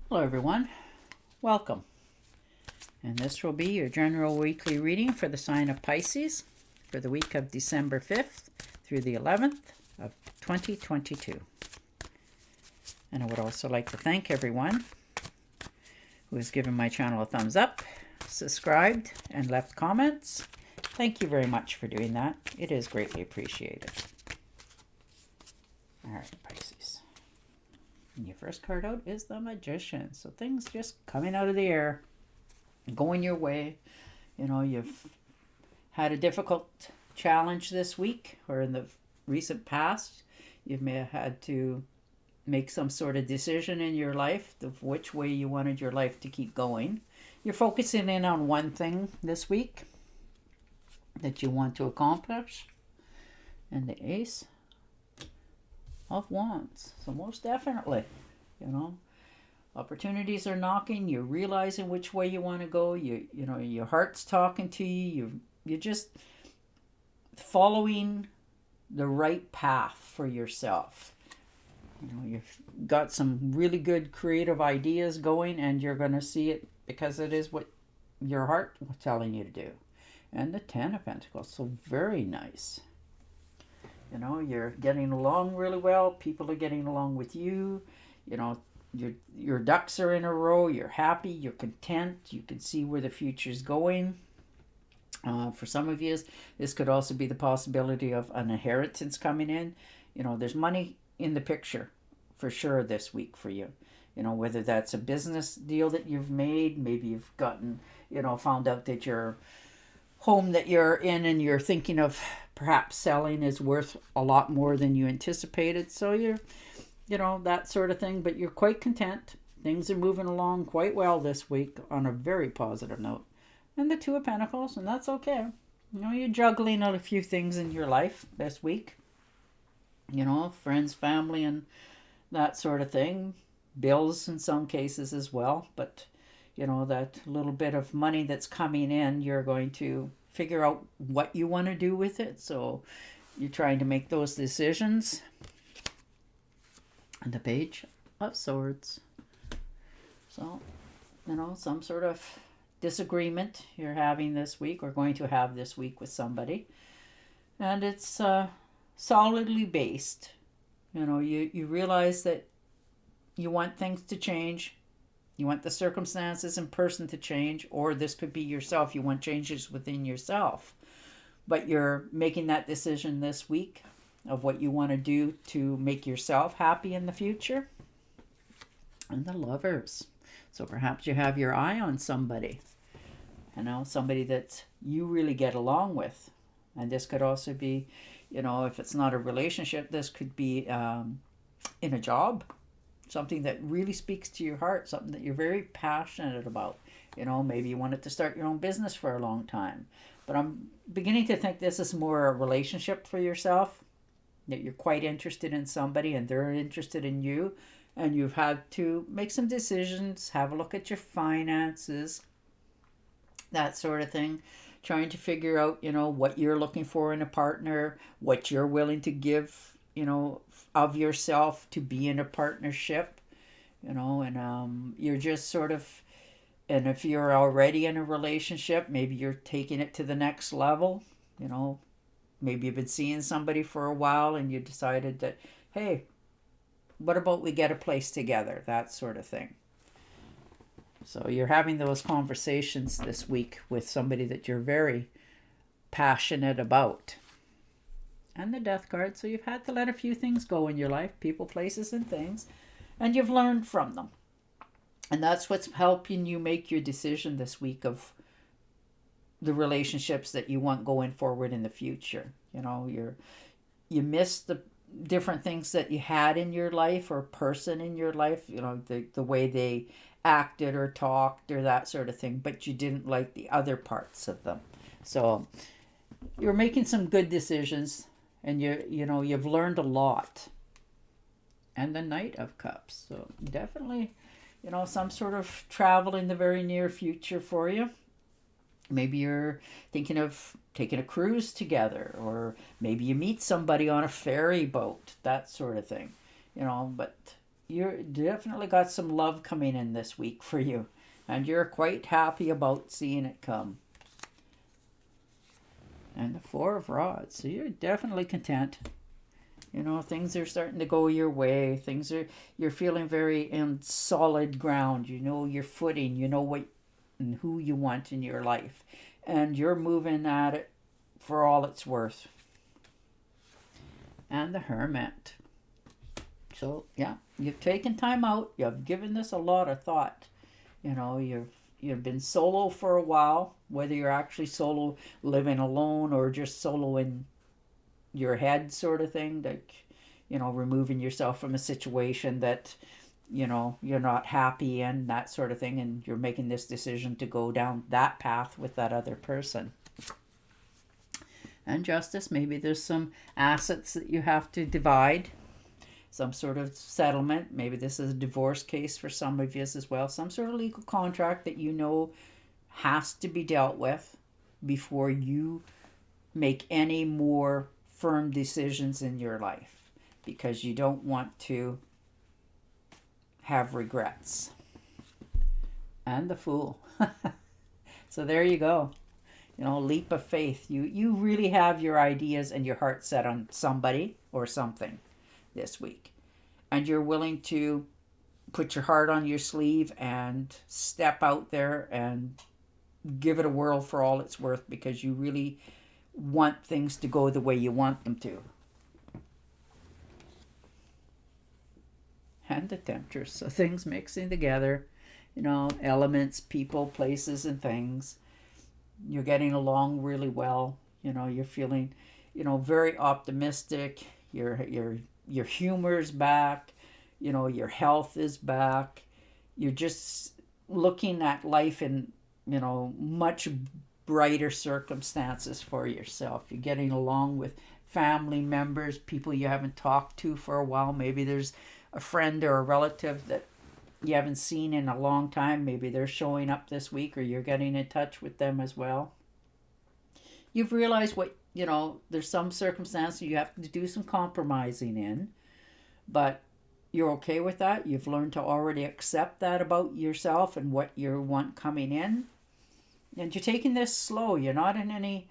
Hello everyone, welcome. And this will be your general weekly reading for the sign of Pisces for the week of December 5th through the 11th of 2022. And I would also like to thank everyone who has given my channel a thumbs up, subscribed, and left comments. Thank you very much for doing that. It is greatly appreciated. All right, Pisces. And your first card out is the Magician. So things just coming out of the air, going your way. You know, you've had a difficult challenge this week or in the recent past. You may have had to make some sort of decision in your life of which way you wanted your life to keep going. You're focusing in on one thing this week that you want to accomplish. And the Ace of Wands. So most definitely, you know, opportunities are knocking. You're realizing which way you want to go. You know, your heart's talking to you. You're just following the right path for yourself. You know, you've got some really good creative ideas going, and you're going to see it because it is what your heart was telling you to do. And the Ten of Pentacles, so very nice. You know, you're getting along really well. People are getting along with you. You know, your ducks are in a row. You're happy. You're content. You can see where the future's going. For some of you, this could also be the possibility of an inheritance coming in. You know, there's money in the picture for sure this week for you. You know, whether that's a business deal that you've made, maybe you've gotten, you know, found out that your home that you're in and you're thinking of perhaps selling is worth a lot more than you anticipated. So you're, you know, that sort of thing, but you're quite content. Things are moving along quite well this week on a very positive note. And the Two of Pentacles, and that's okay. You know, you're juggling a few things in your life this week. You know, friends, family, and that sort of thing. Bills in some cases as well. But, you know, that little bit of money that's coming in, you're going to figure out what you want to do with it. So you're trying to make those decisions. And the Page of Swords. So, you know, some sort of disagreement you're having this week or going to have this week with somebody. And it's solidly based. You know, you realize that you want things to change. You want the circumstances and person to change, or this could be yourself. You want changes within yourself. But you're making that decision this week of what you want to do to make yourself happy in the future. And the Lovers. So perhaps you have your eye on somebody. You know, somebody that you really get along with. And this could also be, you know, if it's not a relationship, this could be in a job. Something that really speaks to your heart, something that you're very passionate about. You know, maybe you wanted to start your own business for a long time. But I'm beginning to think this is more a relationship for yourself, that you're quite interested in somebody and they're interested in you. And you've had to make some decisions, have a look at your finances, that sort of thing. Trying to figure out, you know, what you're looking for in a partner, what you're willing to give, you know, of yourself to be in a partnership, you know, and you're just sort of, and if you're already in a relationship, maybe you're taking it to the next level, you know, maybe you've been seeing somebody for a while and you decided that, hey, what about we get a place together, that sort of thing. So you're having those conversations this week with somebody that you're very passionate about. And the Death card. So you've had to let a few things go in your life, people, places, and things, and you've learned from them. And that's what's helping you make your decision this week of the relationships that you want going forward in the future. You know, you miss the different things that you had in your life or person in your life, you know, the way they acted or talked or that sort of thing, but you didn't like the other parts of them. So you're making some good decisions. And you know, you've learned a lot. And the Knight of Cups. So definitely, you know, some sort of travel in the very near future for you. Maybe you're thinking of taking a cruise together, or maybe you meet somebody on a ferry boat, that sort of thing. You know, but you're definitely got some love coming in this week for you. And you're quite happy about seeing it come. And the Four of Rods. So you're definitely content. You know, things are starting to go your way. You're feeling very in solid ground. You know your footing. You know what and who you want in your life. And you're moving at it for all it's worth. And the Hermit. So, yeah, you've taken time out. You've given this a lot of thought. You know, you've been solo for a while, whether you're actually solo living alone or just solo in your head sort of thing, like, you know, removing yourself from a situation that, you know, you're not happy in, that sort of thing, and you're making this decision to go down that path with that other person. And Justice, maybe there's some assets that you have to divide, some sort of settlement. Maybe this is a divorce case for some of you as well. Some sort of legal contract that you know has to be dealt with before you make any more firm decisions in your life, because you don't want to have regrets. And the Fool. So there you go. You know, leap of faith. You really have your ideas and your heart set on somebody or something this week. And you're willing to put your heart on your sleeve and step out there and give it a whirl for all it's worth, because you really want things to go the way you want them to. And the Temptress. So things mixing together, you know, elements, people, places, and things. You're getting along really well. You know, you're feeling, you know, very optimistic. Your humor's back. You know, your health is back. You're just looking at life in, you know, much brighter circumstances for yourself. You're getting along with family members, people you haven't talked to for a while. Maybe there's a friend or a relative that you haven't seen in a long time. Maybe they're showing up this week, or you're getting in touch with them as well. You've realized what, you know, there's some circumstances you have to do some compromising in, but you're okay with that. You've learned to already accept that about yourself and what you want coming in. And you're taking this slow. You're not in any,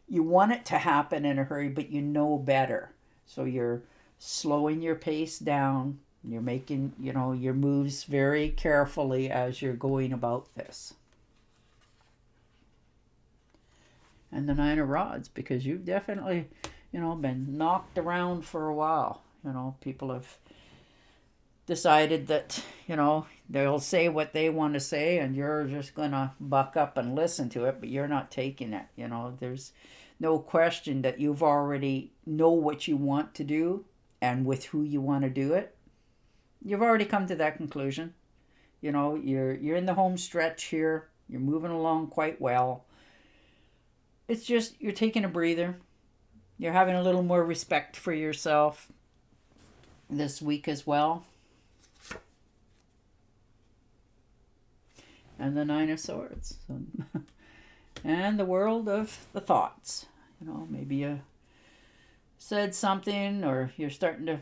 you want it to happen in a hurry, but you know better. So you're slowing your pace down. You're making, you know, your moves very carefully as you're going about this. And the Nine of Rods, because you've definitely, you know, been knocked around for a while. You know, people have decided that, you know, they'll say what they want to say and you're just going to buck up and listen to it, but you're not taking it. You know, there's no question that you've already know what you want to do and with who you want to do it. You've already come to that conclusion. You know, you're in the home stretch here. You're moving along quite well. It's just you're taking a breather. You're having a little more respect for yourself this week as well. And the Nine of Swords. And the world of the thoughts. You know, maybe you said something or you're starting to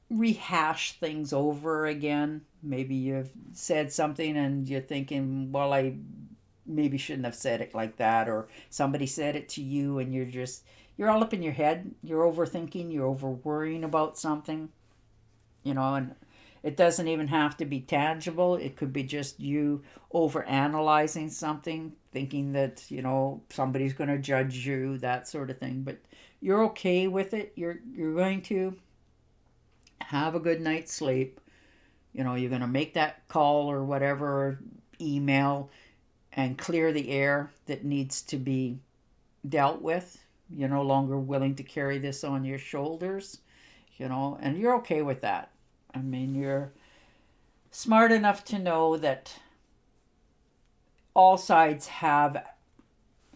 rehash things over again. Maybe you've said something and you're thinking, well, I maybe shouldn't have said it like that, or somebody said it to you and you're all up in your head. You're overthinking, you're over worrying about something, you know, and it doesn't even have to be tangible. It could be just you over analyzing something, thinking that, you know, somebody's going to judge you, that sort of thing. But you're okay with it. You're going to have a good night's sleep. You know, you're going to make that call or whatever, email, and clear the air that needs to be dealt with. You're no longer willing to carry this on your shoulders, you know, and you're okay with that. I mean, you're smart enough to know that all sides have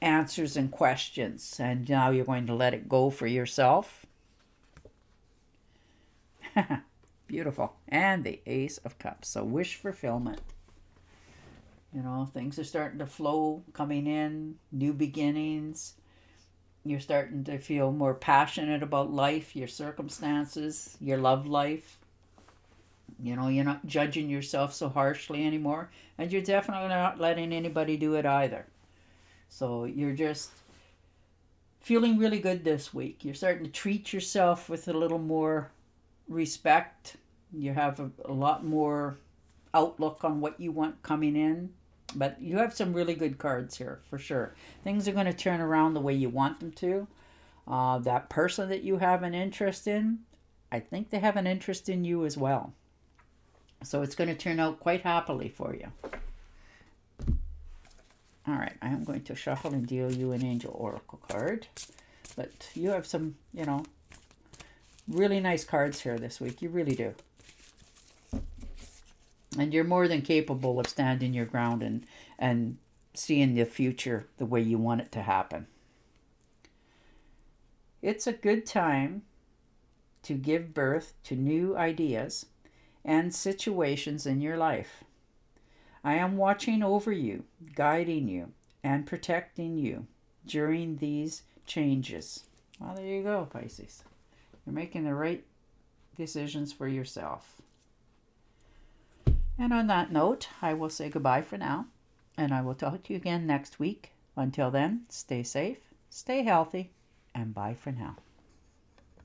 answers and questions, and now you're going to let it go for yourself. Beautiful. And the Ace of Cups. So wish fulfillment. You know, things are starting to flow, coming in, new beginnings. You're starting to feel more passionate about life, your circumstances, your love life. You know, you're not judging yourself so harshly anymore, and you're definitely not letting anybody do it either. So you're just feeling really good this week. You're starting to treat yourself with a little more respect. You have a lot more outlook on what you want coming in. But you have some really good cards here, for sure. Things are going to turn around the way you want them to. That person that you have an interest in, I think they have an interest in you as well. So it's going to turn out quite happily for you. All right, I am going to shuffle and deal you an Angel Oracle card. But you have some, really nice cards here this week. You really do. And you're more than capable of standing your ground and seeing the future the way you want it to happen. It's a good time to give birth to new ideas and situations in your life. I am watching over you, guiding you, and protecting you during these changes. Well, there you go, Pisces. You're making the right decisions for yourself. And on that note, I will say goodbye for now, and I will talk to you again next week. Until then, stay safe, stay healthy, and bye for now.